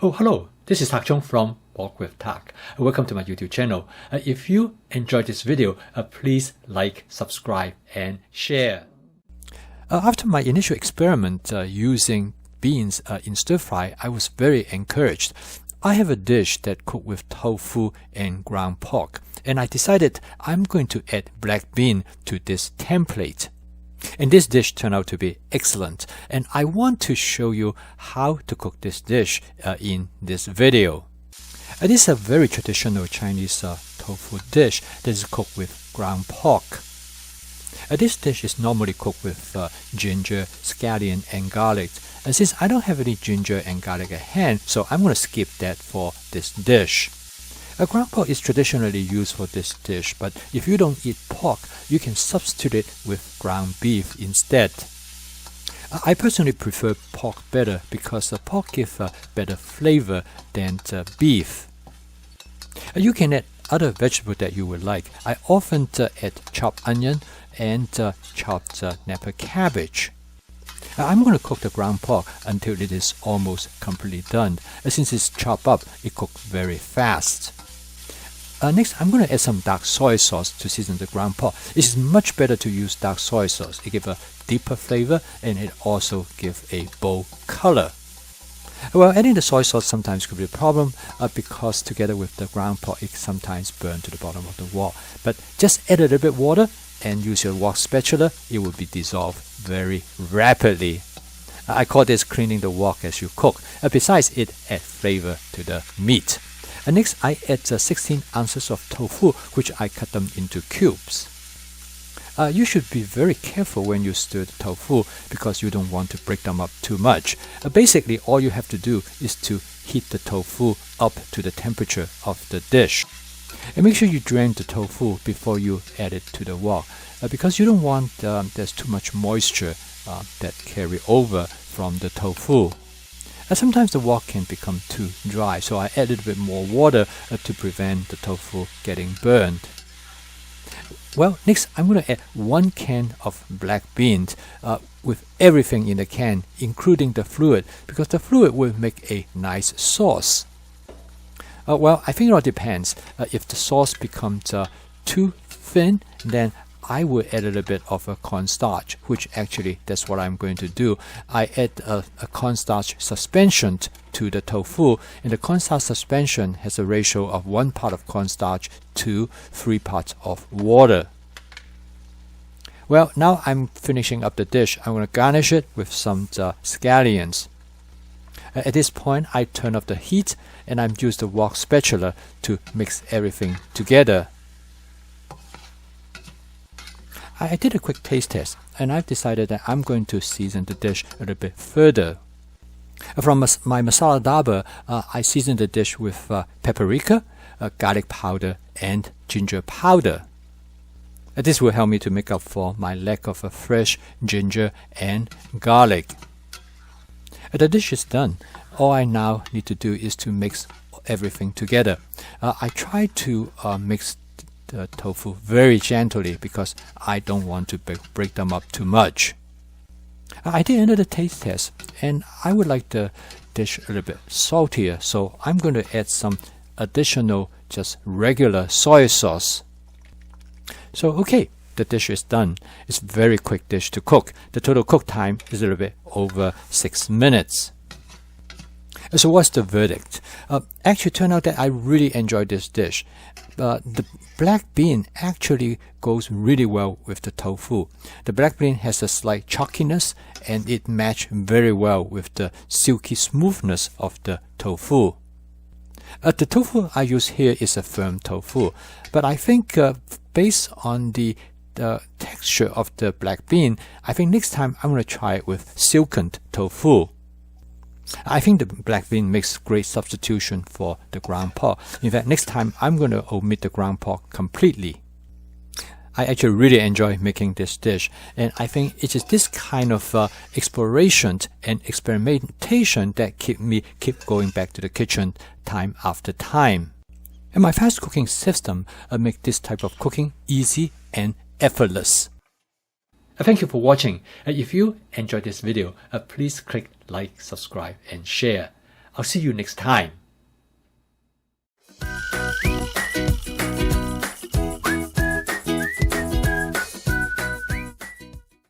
Oh, hello. This is Tak Chung from Walk with Tak. Welcome to my YouTube channel. If you enjoyed this video, please like, subscribe, and share. After my initial experiment using beans in stir fry, I was very encouraged. I have a dish that cooked with tofu and ground pork, and I decided I'm going to add black bean to this template. And this dish turned out to be excellent, and I want to show you how to cook this dish in this video. This is a very traditional Chinese tofu dish that is cooked with ground pork. This dish is normally cooked with ginger, scallion, and garlic. And since I don't have any ginger and garlic at hand, so I'm going to skip that for this dish. Ground pork is traditionally used for this dish, but if you don't eat pork, you can substitute it with ground beef instead. I personally prefer pork better because pork gives a better flavor than beef. You can add other vegetables that you would like. I often add chopped onion and chopped Napa cabbage. I'm going to cook the ground pork until it is almost completely done. Since it's chopped up, it cooks very fast. Next, I'm going to add some dark soy sauce to season the ground pork. It is much better to use dark soy sauce. It gives a deeper flavor and it also gives a bold color. Well, adding the soy sauce sometimes could be a problem because together with the ground pork, it sometimes burns to the bottom of the wok. But just add a little bit of water and use your wok spatula. It will be dissolved very rapidly. I call this cleaning the wok as you cook. Besides, it adds flavor to the meat. Next, I add 16 ounces of tofu, which I cut them into cubes. You should be very careful when you stir the tofu because you don't want to break them up too much. Basically, all you have to do is to heat the tofu up to the temperature of the dish. And make sure you drain the tofu before you add it to the wok because you don't want there's too much moisture that carry over from the tofu. Sometimes the wok can become too dry, so I add a little bit more water to prevent the tofu getting burned. Well, next I'm going to add 1 can of black beans with everything in the can, including the fluid, because the fluid will make a nice sauce. Well, I think it all depends. If the sauce becomes too thin, then I will add a little bit of a cornstarch, which actually that's what I'm going to do. I add a cornstarch suspension to the tofu, and the cornstarch suspension has a ratio of 1 part of cornstarch to 3 parts of water. Well, now I'm finishing up the dish. I'm going to garnish it with some scallions. At this point, I turn off the heat and I'm use the wok spatula to mix everything together. I did a quick taste test and I've decided that I'm going to season the dish a little bit further. From my masala daba, I seasoned the dish with paprika, garlic powder, and ginger powder. This will help me to make up for my lack of fresh ginger and garlic. The dish is done. All I now need to do is to mix everything together. I try to mix the tofu very gently because I don't want to break them up too much. I did another taste test and I would like the dish a little bit saltier, so I'm going to add some additional just regular soy sauce. So okay, the dish is done. It's a very quick dish to cook. The total cook time is a little bit over 6 minutes. So what's the verdict? Actually, it turned out that I really enjoyed this dish. The black bean actually goes really well with the tofu. The black bean has a slight chalkiness and it matched very well with the silky smoothness of the tofu. The tofu I use here is a firm tofu, but I think based on the texture of the black bean, I think next time I'm going to try it with silkened tofu. I think the black bean makes great substitution for the ground pork. In fact, next time I'm going to omit the ground pork completely. I actually really enjoy making this dish, and I think it is this kind of exploration and experimentation that keep going back to the kitchen time after time. And my fast cooking system make this type of cooking easy and effortless. Thank you for watching. If you enjoyed this video, please click like, subscribe, and share. I'll see you next time.